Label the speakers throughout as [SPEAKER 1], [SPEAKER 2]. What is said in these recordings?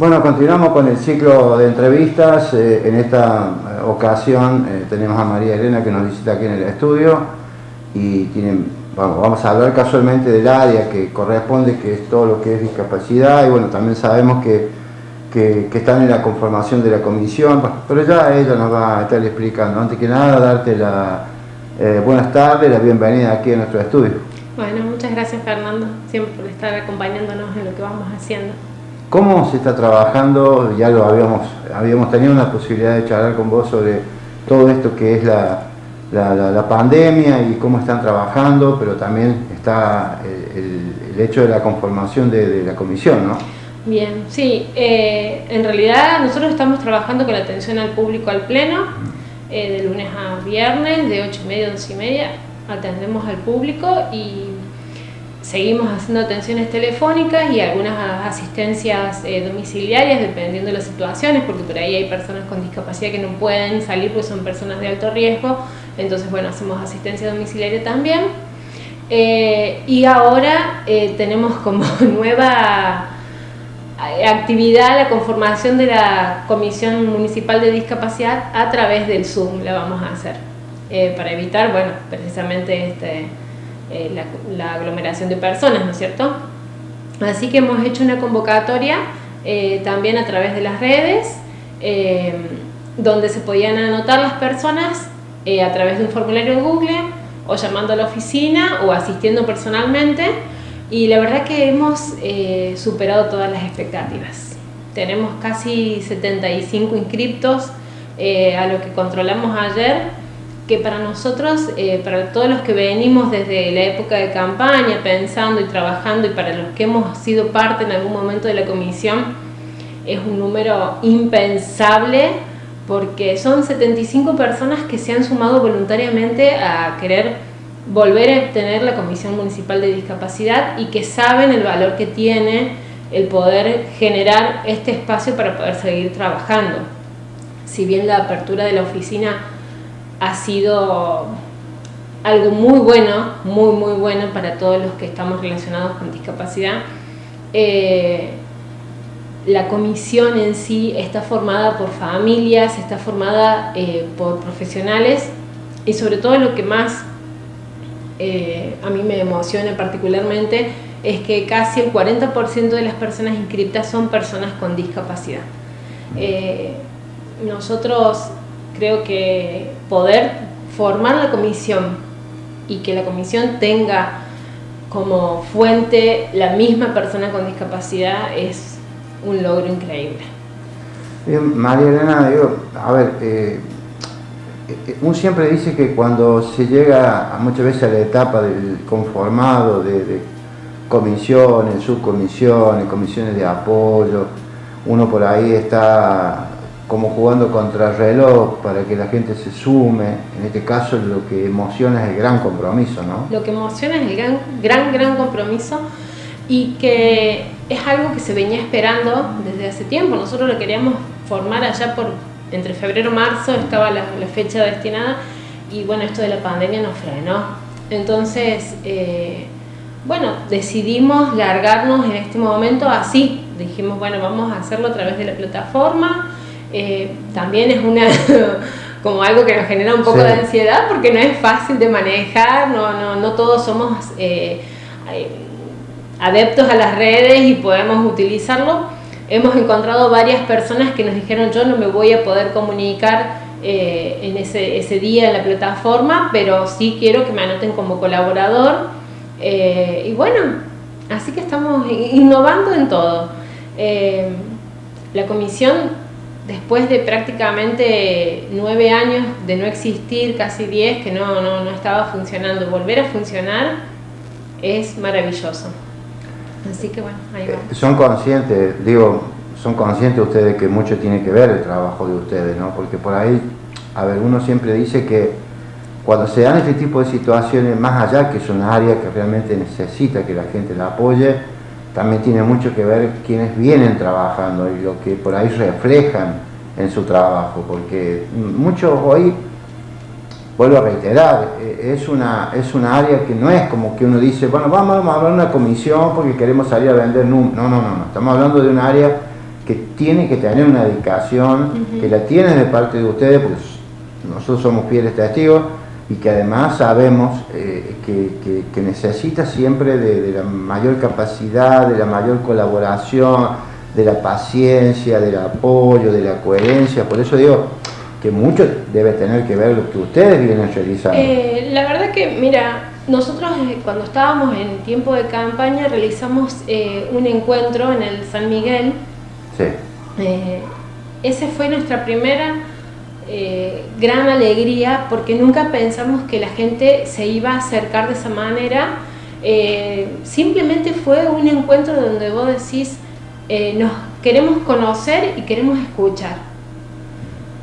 [SPEAKER 1] Bueno, continuamos con el ciclo de entrevistas. En esta ocasión tenemos a María Elena que nos visita aquí en el estudio y vamos a hablar casualmente del área que corresponde, que es todo lo que es discapacidad, y bueno, también sabemos que están en la conformación de la comisión, pero ya ella nos va a estar explicando. Antes que nada, darte la buenas tardes, la bienvenida aquí a nuestro estudio.
[SPEAKER 2] Bueno, muchas gracias, Fernando, siempre por estar acompañándonos en lo que vamos haciendo.
[SPEAKER 1] ¿Cómo se está trabajando? Ya lo habíamos tenido una posibilidad de charlar con vos sobre todo esto que es la pandemia y cómo están trabajando, pero también está el hecho de la conformación de la comisión, ¿no?
[SPEAKER 2] Bien, sí, en realidad nosotros estamos trabajando con la atención al público al pleno, de lunes a viernes, de 8:30 a 11:30, atendemos al público y seguimos haciendo atenciones telefónicas y algunas asistencias domiciliarias dependiendo de las situaciones, porque por ahí hay personas con discapacidad que no pueden salir porque son personas de alto riesgo, entonces bueno, hacemos asistencia domiciliaria también. Y ahora tenemos como nueva actividad la conformación de la Comisión Municipal de Discapacidad a través del Zoom, la vamos a hacer, para evitar, bueno, precisamente la aglomeración de personas, ¿no es cierto? Así que hemos hecho una convocatoria también a través de las redes, donde se podían anotar las personas a través de un formulario de Google o llamando a la oficina o asistiendo personalmente, y la verdad que hemos superado todas las expectativas. Tenemos casi 75 inscriptos a lo que controlamos ayer, que para nosotros, para todos los que venimos desde la época de campaña pensando y trabajando, y para los que hemos sido parte en algún momento de la comisión, es un número impensable, porque son 75 personas que se han sumado voluntariamente a querer volver a tener la Comisión Municipal de Discapacidad y que saben el valor que tiene el poder generar este espacio para poder seguir trabajando. Si bien la apertura de la oficina ha sido algo muy bueno, muy bueno para todos los que estamos relacionados con discapacidad, la comisión en sí está formada por familias, está formada por profesionales, y sobre todo lo que más a mí me emociona particularmente es que casi el 40% de las personas inscritas son personas con discapacidad. Nosotros creo que poder formar la comisión y que la comisión tenga como fuente la misma persona con discapacidad es un logro increíble.
[SPEAKER 1] Bien, María Elena, a ver, uno siempre dice que cuando se llega muchas veces a la etapa del conformado de comisiones, subcomisiones, comisiones de apoyo, uno por ahí está como jugando contra el reloj para que la gente se sume. En este caso lo que emociona es el gran compromiso, ¿no? Lo que emociona es el gran compromiso, y que es algo que se venía esperando desde hace tiempo. Nosotros lo queríamos formar allá entre febrero y marzo, estaba la fecha destinada, y bueno, esto de la pandemia nos frenó. Entonces, bueno, decidimos largarnos en este momento así. Dijimos, bueno, vamos a hacerlo a través de la plataforma. También es como algo que nos genera un poco de ansiedad, porque no es fácil de manejar, no todos somos adeptos a las redes y podemos utilizarlo. Hemos encontrado varias personas que nos dijeron, yo no me voy a poder comunicar en ese día en la plataforma, pero sí quiero que me anoten como colaborador. Y bueno, así que estamos innovando en todo. La comisión, después de prácticamente 9 años de no existir, casi 10, que no estaba funcionando, volver a funcionar es maravilloso. Así que bueno, ahí va. Son conscientes ustedes que mucho tiene que ver el trabajo de ustedes, ¿no? Porque por ahí, a ver, uno siempre dice que cuando se dan este tipo de situaciones, más allá que es un área que realmente necesita que la gente la apoye, también tiene mucho que ver quienes vienen trabajando y lo que por ahí reflejan en su trabajo, porque muchos hoy, vuelvo a reiterar, es una área que no es como que uno dice, bueno, vamos a hablar de una comisión porque queremos salir a vender. No, estamos hablando de un área que tiene que tener una dedicación, que la tiene de parte de ustedes, pues nosotros somos fieles testigos, y que además sabemos que necesita siempre de la mayor capacidad, de la mayor colaboración, de la paciencia, del apoyo, de la coherencia. Por eso digo que mucho debe tener que ver lo que ustedes vienen realizando.
[SPEAKER 2] La verdad que, mira, nosotros cuando estábamos en tiempo de campaña realizamos un encuentro en el San Miguel.
[SPEAKER 1] Sí.
[SPEAKER 2] Ese fue nuestra primera gran alegría, porque nunca pensamos que la gente se iba a acercar de esa manera. Simplemente fue un encuentro donde vos decís, nos queremos conocer y queremos escuchar.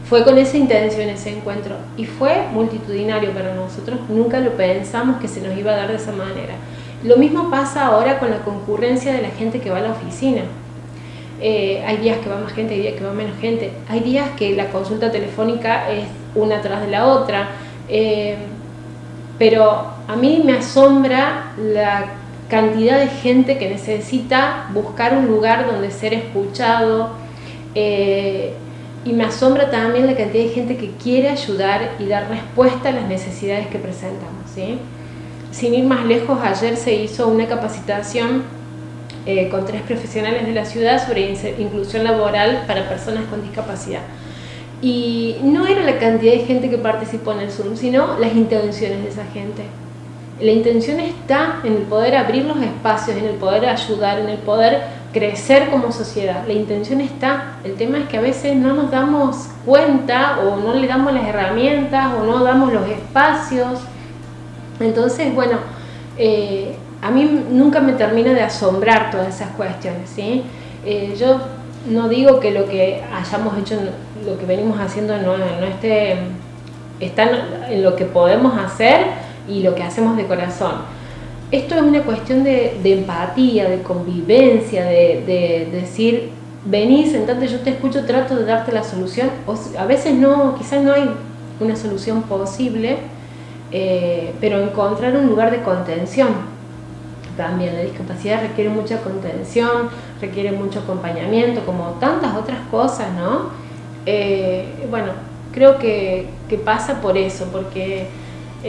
[SPEAKER 2] Fue con esa intención ese encuentro y fue multitudinario para nosotros, nunca lo pensamos que se nos iba a dar de esa manera. Lo mismo pasa ahora con la concurrencia de la gente que va a la oficina. Hay días que va más gente, hay días que va menos gente, hay días que la consulta telefónica es una tras de la otra, pero a mí me asombra la cantidad de gente que necesita buscar un lugar donde ser escuchado, y me asombra también la cantidad de gente que quiere ayudar y dar respuesta a las necesidades que presentamos, ¿sí? Sin ir más lejos, ayer se hizo una capacitación con 3 profesionales de la ciudad sobre inclusión laboral para personas con discapacidad. Y no era la cantidad de gente que participó en el Zoom, sino las intenciones de esa gente. La intención está en el poder abrir los espacios, en el poder ayudar, en el poder crecer como sociedad. La intención está. El tema es que a veces no nos damos cuenta, o no le damos las herramientas, o no damos los espacios. Entonces, bueno, a mí nunca me termina de asombrar todas esas cuestiones, ¿sí? Yo no digo que lo que hayamos hecho, lo que venimos haciendo no está en lo que podemos hacer y lo que hacemos de corazón. Esto es una cuestión de empatía, de convivencia, de decir, vení, sentate, yo te escucho, trato de darte la solución. A veces no, quizás no hay una solución posible, pero encontrar un lugar de contención. También la discapacidad requiere mucha contención, requiere mucho acompañamiento, como tantas otras cosas, ¿no? Bueno, creo que pasa por eso, porque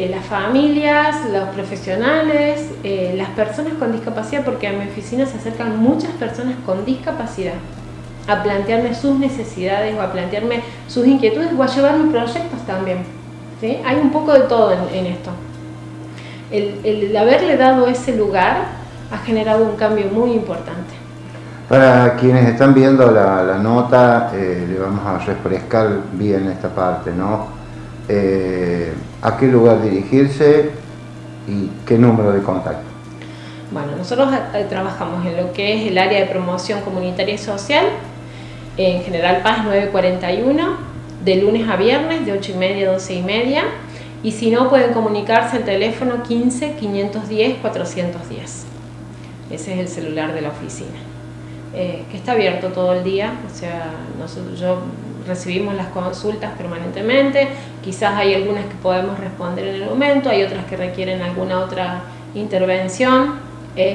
[SPEAKER 2] las familias, los profesionales, las personas con discapacidad, porque a mi oficina se acercan muchas personas con discapacidad a plantearme sus necesidades o a plantearme sus inquietudes o a llevarme proyectos también, ¿sí? Hay un poco de todo en esto. El haberle dado ese lugar ha generado un cambio muy importante.
[SPEAKER 1] Para quienes están viendo la nota, le vamos a refrescar bien esta parte, ¿no? ¿A qué lugar dirigirse y qué número de contacto?
[SPEAKER 2] Bueno, nosotros trabajamos en lo que es el área de promoción comunitaria y social, en General Paz 941, de lunes a viernes, de 8:30 a 12:30. Y si no, pueden comunicarse al teléfono 15 510 410. Ese es el celular de la oficina, que está abierto todo el día. O sea, yo recibimos las consultas permanentemente. Quizás hay algunas que podemos responder en el momento, hay otras que requieren alguna otra intervención,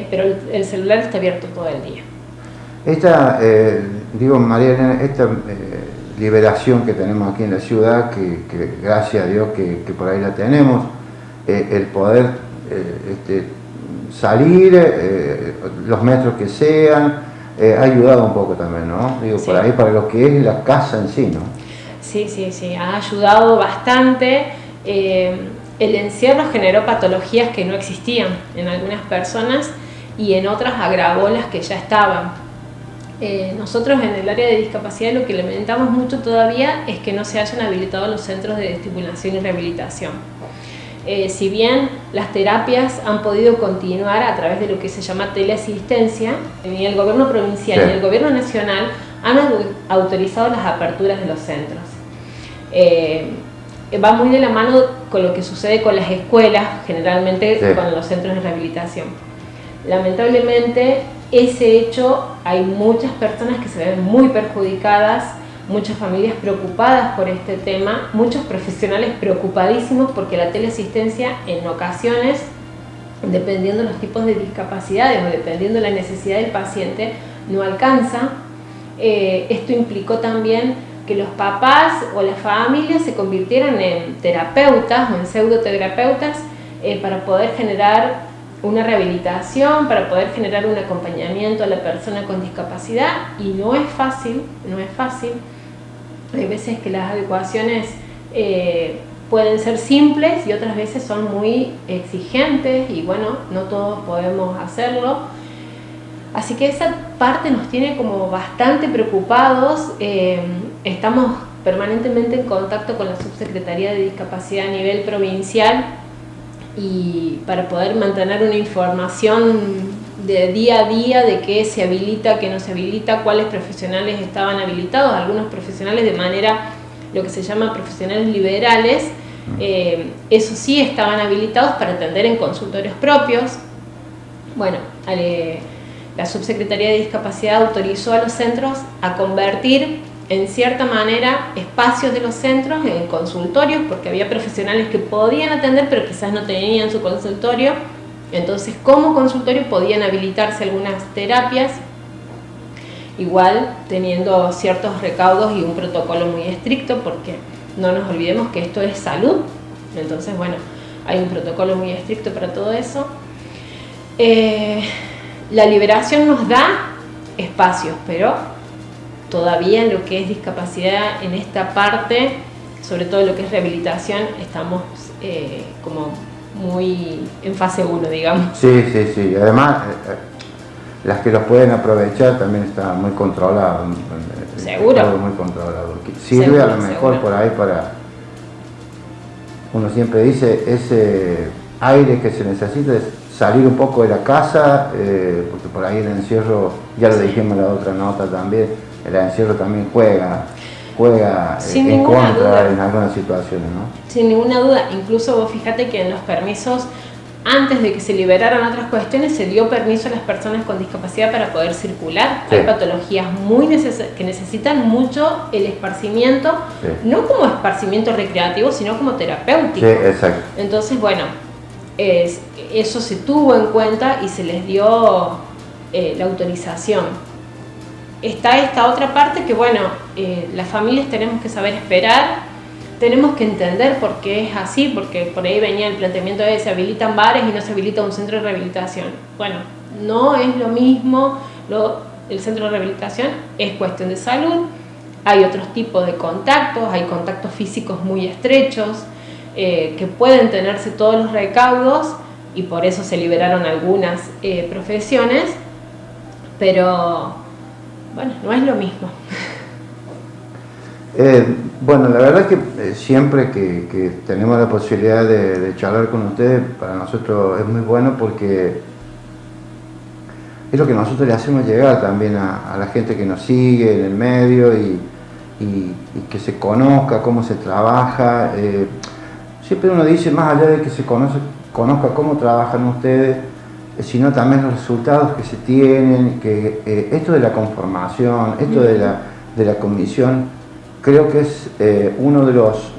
[SPEAKER 2] pero el celular está abierto todo el día.
[SPEAKER 1] María Elena, esta liberación que tenemos aquí en la ciudad, que gracias a Dios que por ahí la tenemos, el poder salir los metros que sean, ha ayudado un poco también, ¿no? Sí. Por ahí para lo que es la casa en sí, ¿no?
[SPEAKER 2] Sí, ha ayudado bastante. El encierro generó patologías que no existían en algunas personas y en otras agravó las que ya estaban. Nosotros en el área de discapacidad lo que lamentamos mucho todavía es que no se hayan habilitado los centros de estimulación y rehabilitación. Si bien las terapias han podido continuar a través de lo que se llama teleasistencia, ni el gobierno provincial ni el gobierno nacional han autorizado las aperturas de los centros. Va muy de la mano con lo que sucede con las escuelas, generalmente con los centros de rehabilitación. Lamentablemente, ese hecho, hay muchas personas que se ven muy perjudicadas, muchas familias preocupadas por este tema, muchos profesionales preocupadísimos porque la teleasistencia en ocasiones, dependiendo de los tipos de discapacidades o dependiendo de la necesidad del paciente, no alcanza. esto implicó también que los papás o las familias se convirtieran en terapeutas o en pseudoterapeutas para poder generar una rehabilitación, para poder generar un acompañamiento a la persona con discapacidad, y no es fácil, no es fácil. Hay veces que las adecuaciones pueden ser simples y otras veces son muy exigentes y bueno, no todos podemos hacerlo. Así que esa parte nos tiene como bastante preocupados. Estamos permanentemente en contacto con la Subsecretaría de Discapacidad a nivel provincial y para poder mantener una información de día a día de qué se habilita, qué no se habilita, cuáles profesionales estaban habilitados, algunos profesionales de manera, lo que se llama profesionales liberales, eso sí estaban habilitados para atender en consultorios propios. Bueno, la Subsecretaría de Discapacidad autorizó a los centros a convertir en cierta manera espacios de los centros en consultorios, porque había profesionales que podían atender pero quizás no tenían su consultorio, entonces como consultorio podían habilitarse algunas terapias, igual teniendo ciertos recaudos y un protocolo muy estricto, porque no nos olvidemos que esto es salud, entonces bueno, hay un protocolo muy estricto para todo eso. La liberación nos da espacios, pero todavía en lo que es discapacidad, en esta parte, sobre todo en lo que es rehabilitación, estamos como muy en fase 1, digamos.
[SPEAKER 1] Sí, sí, sí. Y además, las que los pueden aprovechar también está muy controlado.
[SPEAKER 2] Seguro.
[SPEAKER 1] Todo muy controlado. Sirve
[SPEAKER 2] seguro,
[SPEAKER 1] a lo mejor seguro. Por ahí para, uno siempre dice, ese aire que se necesita es salir un poco de la casa, porque por ahí el encierro, ya lo dijimos en la otra nota también, el encierro también juega en contra duda. En algunas situaciones, ¿no?
[SPEAKER 2] Sin ninguna duda, incluso vos fíjate que en los permisos, antes de que se liberaran otras cuestiones, se dio permiso a las personas con discapacidad para poder circular. Sí. Hay patologías que necesitan mucho el esparcimiento, sí. No como esparcimiento recreativo, sino como terapéutico.
[SPEAKER 1] Sí, exacto.
[SPEAKER 2] Entonces, bueno, eso se tuvo en cuenta y se les dio la autorización. Está esta otra parte que, bueno, las familias tenemos que saber esperar, tenemos que entender por qué es así, porque por ahí venía el planteamiento de se habilitan bares y no se habilita un centro de rehabilitación. Bueno, no es lo mismo, el centro de rehabilitación es cuestión de salud, hay otros tipos de contactos, hay contactos físicos muy estrechos, que pueden tenerse todos los recaudos y por eso se liberaron algunas profesiones, pero bueno, no es lo mismo.
[SPEAKER 1] Bueno, la verdad que siempre que tenemos la posibilidad de charlar con ustedes, para nosotros es muy bueno porque es lo que nosotros le hacemos llegar también a la gente que nos sigue en el medio y que se conozca cómo se trabaja. Siempre uno dice, más allá de que se conozca cómo trabajan ustedes, sino también los resultados que se tienen, que esto de la conformación, esto de la comisión, creo que es uno de los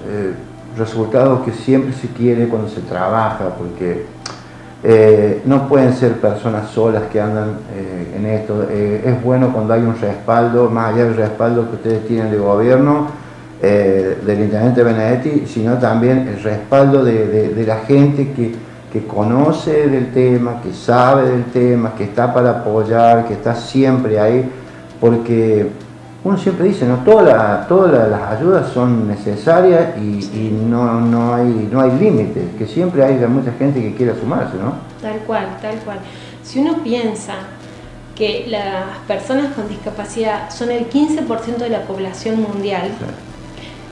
[SPEAKER 1] resultados que siempre se quiere cuando se trabaja, porque no pueden ser personas solas que andan en esto. Es bueno cuando hay un respaldo, más allá del respaldo que ustedes tienen de gobierno, del intendente Benedetti, sino también el respaldo de la gente que conoce del tema, que sabe del tema, que está para apoyar, que está siempre ahí, porque uno siempre dice, ¿no? Todas las ayudas son necesarias y no hay límites, que siempre hay mucha gente que quiera sumarse, ¿no?
[SPEAKER 2] Tal cual, tal cual. Si uno piensa que las personas con discapacidad son el 15% de la población mundial, sí.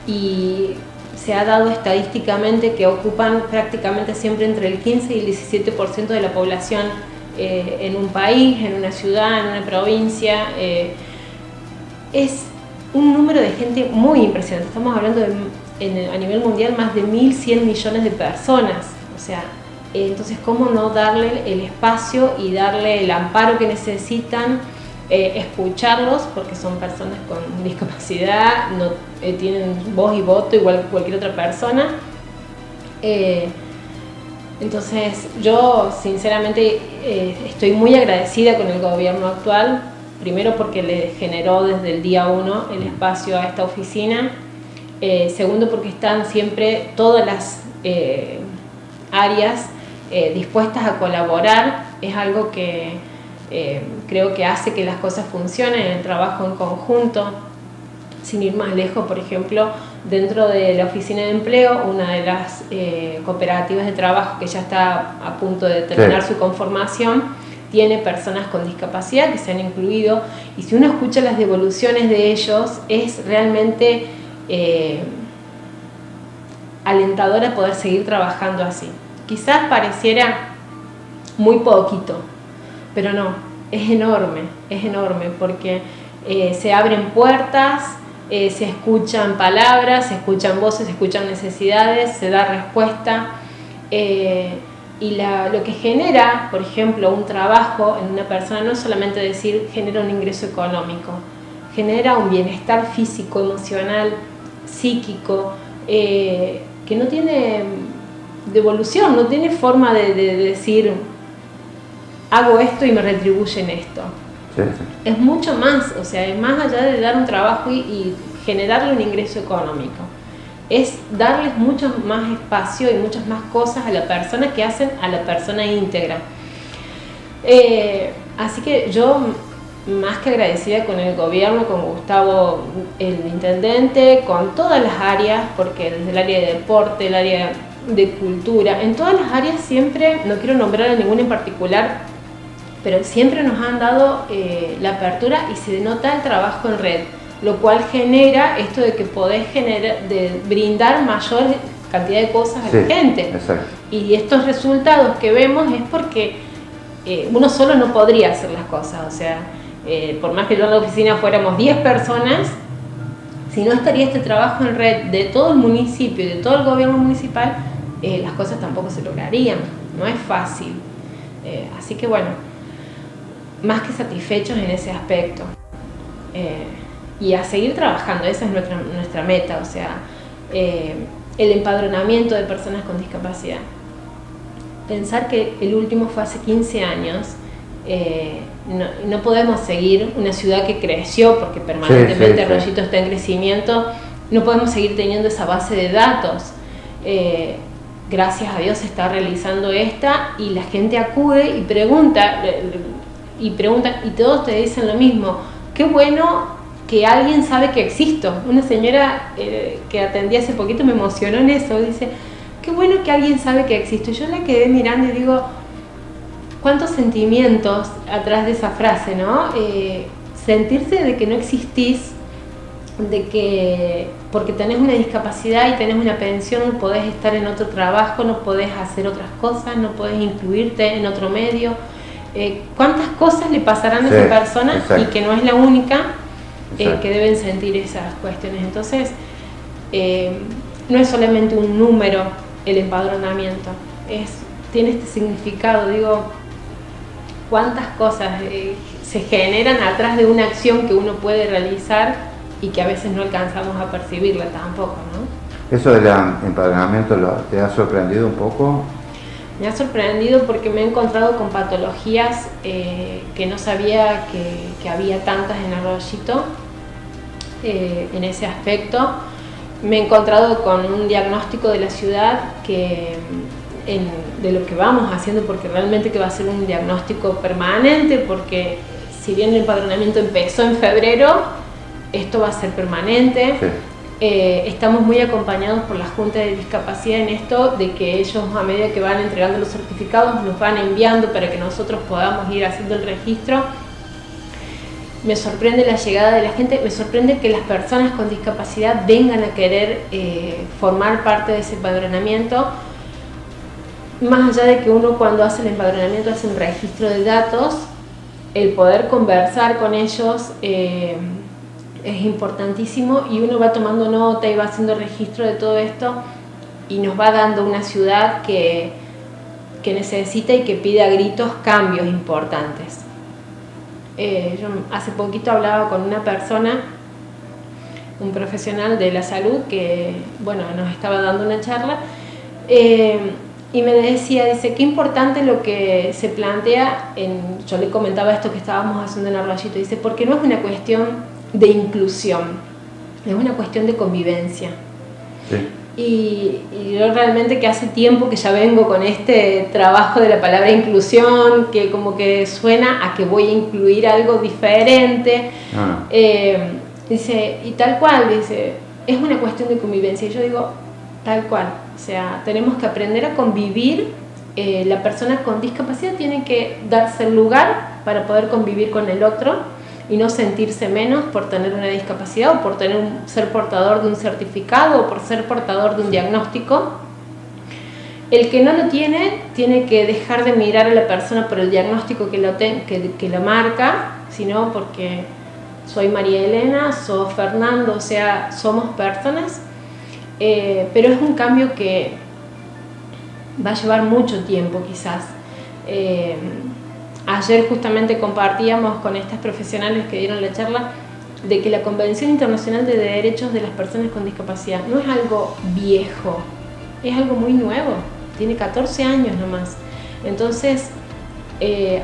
[SPEAKER 2] Y se ha dado estadísticamente que ocupan prácticamente siempre entre el 15 y el 17% de la población en un país, en una ciudad, en una provincia. Es un número de gente muy impresionante. Estamos hablando a nivel mundial más de 1.100 millones de personas. O sea, entonces, ¿cómo no darle el espacio y darle el amparo que necesitan? Escucharlos, porque son personas con discapacidad, no tienen voz y voto igual que cualquier otra persona. Entonces yo sinceramente estoy muy agradecida con el gobierno actual, primero porque le generó desde el día 1 el espacio a esta oficina, segundo porque están siempre todas las áreas dispuestas a colaborar, es algo que creo que hace que las cosas funcionen, el trabajo en conjunto. Sin ir más lejos, por ejemplo, dentro de la oficina de empleo, una de las cooperativas de trabajo que ya está a punto de terminar su conformación, tiene personas con discapacidad que se han incluido, y si uno escucha las devoluciones de ellos, es realmente alentadora poder seguir trabajando así. Quizás pareciera muy poquito, pero no, es enorme, porque se abren puertas, se escuchan palabras, se escuchan voces, se escuchan necesidades, se da respuesta, y lo que genera, por ejemplo, un trabajo en una persona no es solamente decir genera un ingreso económico, genera un bienestar físico, emocional, psíquico, que no tiene devolución, no tiene forma de decir hago esto y me retribuyen esto. Sí. Es mucho más, o sea, es más allá de dar un trabajo y generarle un ingreso económico. Es darles mucho más espacio y muchas más cosas a la persona que hacen a la persona íntegra. Así que yo, más que agradecida con el gobierno, con Gustavo, el intendente, con todas las áreas, porque desde el área de deporte, el área de cultura, en todas las áreas siempre, no quiero nombrar a ninguna en particular, pero siempre nos han dado la apertura y se nota el trabajo en red, lo cual genera esto de que podés de brindar mayor cantidad de cosas a la gente. Exacto. Y estos resultados que vemos es porque uno solo no podría hacer las cosas, o sea, por más que yo en la oficina fuéramos 10 personas, si no estaría este trabajo en red de todo el municipio y de todo el gobierno municipal, las cosas tampoco se lograrían, no es fácil. Así que bueno, más que satisfechos en ese aspecto, y a seguir trabajando, esa es nuestra meta, o sea, el empadronamiento de personas con discapacidad. Pensar que el último fue hace 15 años, no podemos seguir una ciudad que creció, porque permanentemente Arroyito está en crecimiento, no podemos seguir teniendo esa base de datos. Gracias a Dios se está realizando esta y la gente acude y pregunta, y todos te dicen lo mismo: qué bueno que alguien sabe que existo. Una señora que atendí hace poquito me emocionó en eso, dice: qué bueno que alguien sabe que existo. Yo la quedé mirando y digo, cuántos sentimientos atrás de esa frase, ¿no? Sentirse de que no existís, de que porque tenés una discapacidad y tenés una pensión no podés estar en otro trabajo, no podés hacer otras cosas, no podés incluirte en otro medio. ¿Cuántas cosas le pasarán a esa persona? Exacto. Y que no es la única que deben sentir esas cuestiones. Entonces, no es solamente un número el empadronamiento, tiene este significado. Digo, cuántas cosas se generan atrás de una acción que uno puede realizar y que a veces no alcanzamos a percibirla tampoco, ¿no?
[SPEAKER 1] ¿Eso del empadronamiento te ha sorprendido un poco?
[SPEAKER 2] Me ha sorprendido porque me he encontrado con patologías que no sabía que había tantas en Arroyito, en ese aspecto. Me he encontrado con un diagnóstico de la ciudad de lo que vamos haciendo, porque realmente que va a ser un diagnóstico permanente, porque si bien el empadronamiento empezó en febrero, esto va a ser permanente. Sí. Estamos muy acompañados por la Junta de Discapacidad en esto, de que ellos, a medida que van entregando los certificados, nos van enviando para que nosotros podamos ir haciendo el registro. Me sorprende la llegada de la gente, me sorprende que las personas con discapacidad vengan a querer formar parte de ese empadronamiento. Más allá de que uno, cuando hace el empadronamiento, hace un registro de datos, el poder conversar con ellos es importantísimo, y uno va tomando nota y va haciendo registro de todo esto, y nos va dando una ciudad que necesita y que pide a gritos cambios importantes. Yo hace poquito hablaba con una persona, un profesional de la salud, que bueno, nos estaba dando una charla, y me decía, dice, qué importante lo que se plantea, yo le comentaba esto que estábamos haciendo en Arroyito, dice, porque no es una cuestión de inclusión, es una cuestión de convivencia.
[SPEAKER 1] Sí.
[SPEAKER 2] Y yo realmente que hace tiempo que ya vengo con este trabajo de la palabra inclusión, que como que suena a que voy a incluir algo diferente. Dice, y tal cual, dice, es una cuestión de convivencia. Y yo digo, tal cual, o sea, tenemos que aprender a convivir. La persona con discapacidad tiene que darse el lugar para poder convivir con el otro y no sentirse menos por tener una discapacidad o por ser portador de un certificado o por ser portador de un diagnóstico. El que no lo tiene que dejar de mirar a la persona por el diagnóstico que lo marca, sino porque soy María Elena, soy Fernando, o sea, somos personas, pero es un cambio que va a llevar mucho tiempo quizás. Ayer justamente compartíamos con estas profesionales que dieron la charla de que la Convención Internacional de Derechos de las Personas con Discapacidad no es algo viejo, es algo muy nuevo, tiene 14 años nomás. Entonces,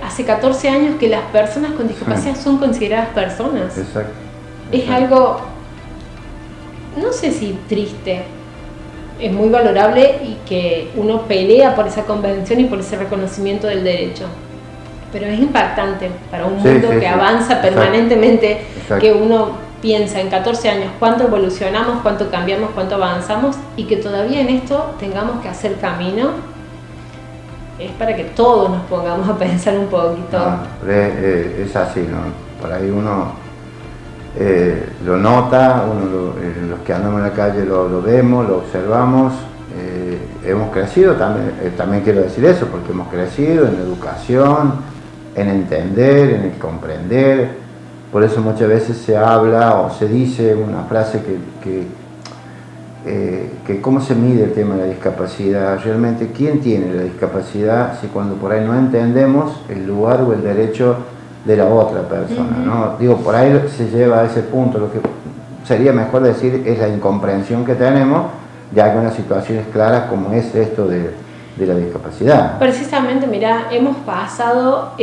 [SPEAKER 2] hace 14 años que las personas con discapacidad son consideradas personas.
[SPEAKER 1] Exacto.
[SPEAKER 2] Es algo, no sé si triste, es muy valorable y que uno pelea por esa convención y por ese reconocimiento del derecho. Pero es impactante para un mundo que avanza permanentemente, que uno piensa en 14 años cuánto evolucionamos, cuánto cambiamos, cuánto avanzamos y que todavía en esto tengamos que hacer camino. Es para que todos nos pongamos a pensar un poquito.
[SPEAKER 1] No, es así, ¿no? Por ahí uno lo nota, los que andamos en la calle lo vemos, lo observamos. Hemos crecido, también quiero decir eso, porque hemos crecido en educación, en entender, en el comprender. Por eso muchas veces se habla o se dice una frase que cómo se mide el tema de la discapacidad. Realmente, ¿quién tiene la discapacidad si cuando por ahí no entendemos el lugar o el derecho de la otra persona? ¿No? Digo, por ahí se lleva a ese punto. Lo que sería mejor decir es la incomprensión que tenemos, ya que una situación es clara como es esto de la discapacidad.
[SPEAKER 2] Precisamente, mira, hemos pasado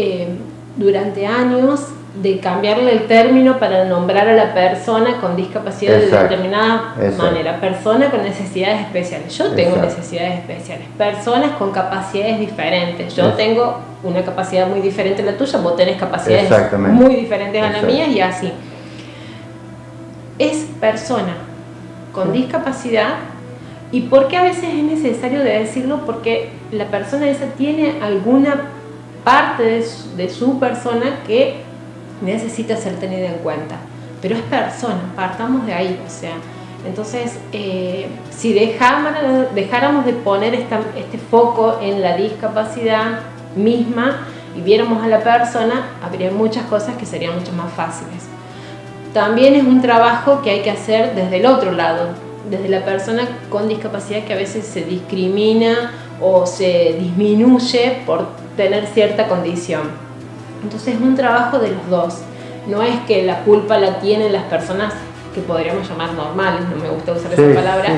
[SPEAKER 2] durante años de cambiarle el término para nombrar a la persona con discapacidad de determinada manera. Persona con necesidades especiales. Yo tengo necesidades especiales. Personas con capacidades diferentes. Yo tengo una capacidad muy diferente a la tuya, vos tenés capacidades muy diferentes a la mía y así. Es persona con discapacidad. ¿Y por qué a veces es necesario decirlo? Porque la persona esa tiene alguna parte de su persona que necesita ser tenida en cuenta. Pero es persona, partamos de ahí. O sea, entonces, si dejáramos de poner este foco en la discapacidad misma y viéramos a la persona, habría muchas cosas que serían mucho más fáciles. También es un trabajo que hay que hacer desde el otro lado, desde la persona con discapacidad, que a veces se discrimina o se disminuye por tener cierta condición. Entonces es un trabajo de los dos. No es que la culpa la tienen las personas que podríamos llamar normales, no me gusta usar esa palabra,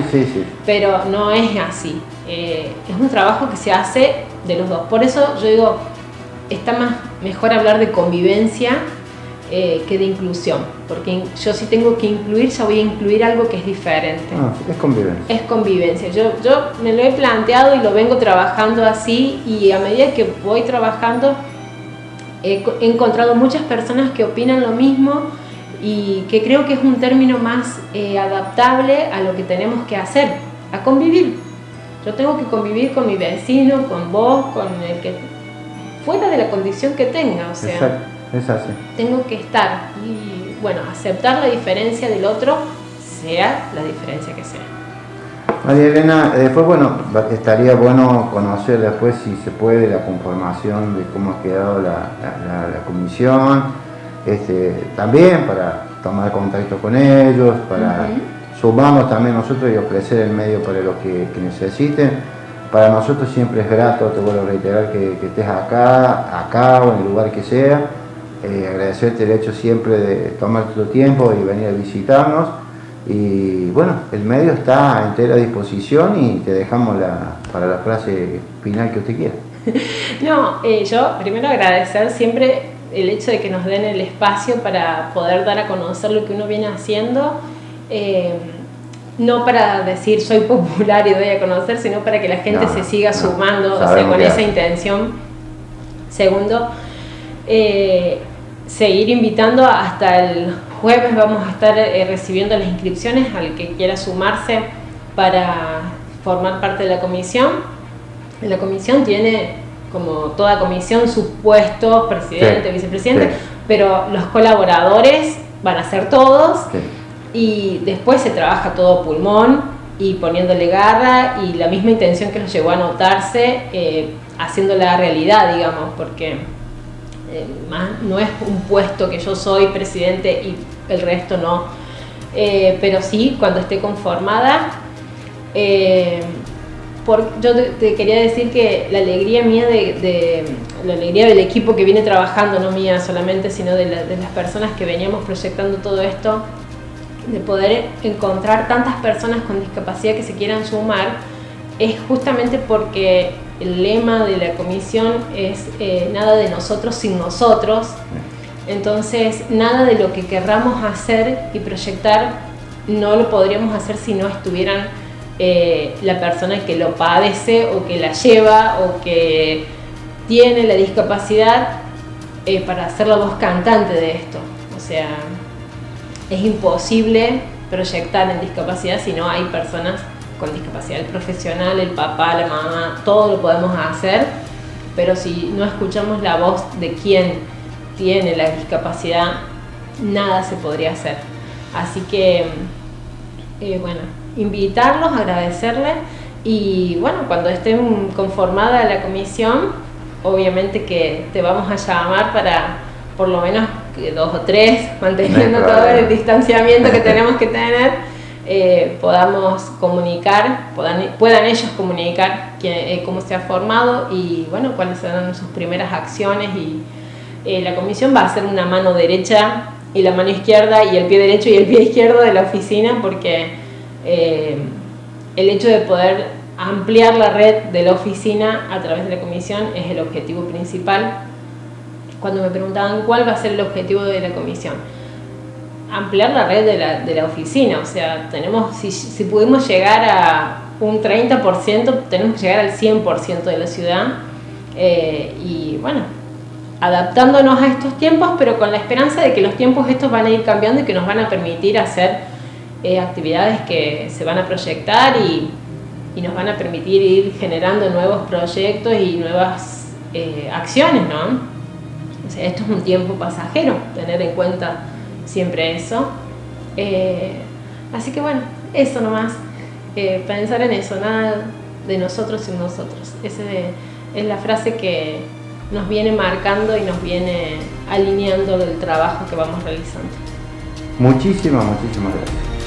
[SPEAKER 2] pero no es así. Es un trabajo que se hace de los dos. Por eso yo digo, está mejor hablar de convivencia que de inclusión, porque yo si tengo que incluir, ya voy a incluir algo que es diferente.
[SPEAKER 1] Es convivencia.
[SPEAKER 2] Es convivencia. Yo me lo he planteado y lo vengo trabajando así, y a medida que voy trabajando he encontrado muchas personas que opinan lo mismo y que creo que es un término más adaptable a lo que tenemos que hacer, a convivir. Yo tengo que convivir con mi vecino, con vos, con el que fuera de la condición que tenga, o sea.
[SPEAKER 1] Exacto. Es así.
[SPEAKER 2] Tengo que estar y, bueno, aceptar la diferencia del otro, sea la diferencia que sea.
[SPEAKER 1] María Elena, después, bueno, estaría bueno conocer después, si se puede, la conformación de cómo ha quedado la comisión, también para tomar contacto con ellos, para sumarnos también nosotros y ofrecer el medio para los que necesiten. Para nosotros siempre es grato, te vuelvo a reiterar, que estés acá o en el lugar que sea. Agradecerte el hecho siempre de tomar tu tiempo y venir a visitarnos Y bueno, el medio está a entera disposición y te dejamos para la frase final que usted quiera.
[SPEAKER 2] No, yo primero agradecer siempre el hecho de que nos den el espacio para poder dar a conocer lo que uno viene haciendo, no para decir soy popular y doy a conocer, sino para que la gente se siga sumando, o sea, con esa intención. Segundo, seguir invitando. Hasta el jueves vamos a estar recibiendo las inscripciones al que quiera sumarse para formar parte de la comisión. La comisión tiene, como toda comisión, sus puestos, presidente, vicepresidente, pero los colaboradores van a ser todos, y después se trabaja todo pulmón y poniéndole garra y la misma intención que los llevó a anotarse, haciéndola realidad, digamos, porque más no es un puesto que yo soy presidente y el resto no, pero sí cuando esté conformada. Yo te quería decir que la alegría mía la alegría del equipo que viene trabajando, no mía solamente, sino de las personas que veníamos proyectando todo esto, de poder encontrar tantas personas con discapacidad que se quieran sumar, es justamente porque el lema de la comisión es nada de nosotros sin nosotros. Entonces, nada de lo que querramos hacer y proyectar no lo podríamos hacer si no estuvieran la persona que lo padece o que la lleva o que tiene la discapacidad para ser la voz cantante de esto. O sea, es imposible proyectar en discapacidad si no hay personas con discapacidad. El profesional, el papá, la mamá, todo lo podemos hacer, pero si no escuchamos la voz de quien tiene la discapacidad, nada se podría hacer. Así que, bueno, invitarlos, agradecerles y bueno, cuando esté conformada la comisión, obviamente que te vamos a llamar para por lo menos 2 o 3, manteniendo todo el distanciamiento que tenemos que tener, podamos comunicar, puedan ellos comunicar cómo se ha formado y bueno, cuáles serán sus primeras acciones. Y la comisión va a ser una mano derecha y la mano izquierda y el pie derecho y el pie izquierdo de la oficina, porque el hecho de poder ampliar la red de la oficina a través de la comisión es el objetivo principal. Cuando me preguntaban cuál va a ser el objetivo de la comisión, ampliar la red de la oficina. O sea, si pudimos llegar a un 30%, tenemos que llegar al 100% de la ciudad, y bueno, adaptándonos a estos tiempos, pero con la esperanza de que los tiempos estos van a ir cambiando y que nos van a permitir hacer actividades que se van a proyectar y nos van a permitir ir generando nuevos proyectos y nuevas acciones, ¿no? O sea, esto es un tiempo pasajero, tener en cuenta siempre eso. Así que bueno, eso nomás, pensar en eso, nada de nosotros sin nosotros. Esa es la frase que nos viene marcando y nos viene alineando del trabajo que vamos realizando.
[SPEAKER 1] Muchísimas gracias.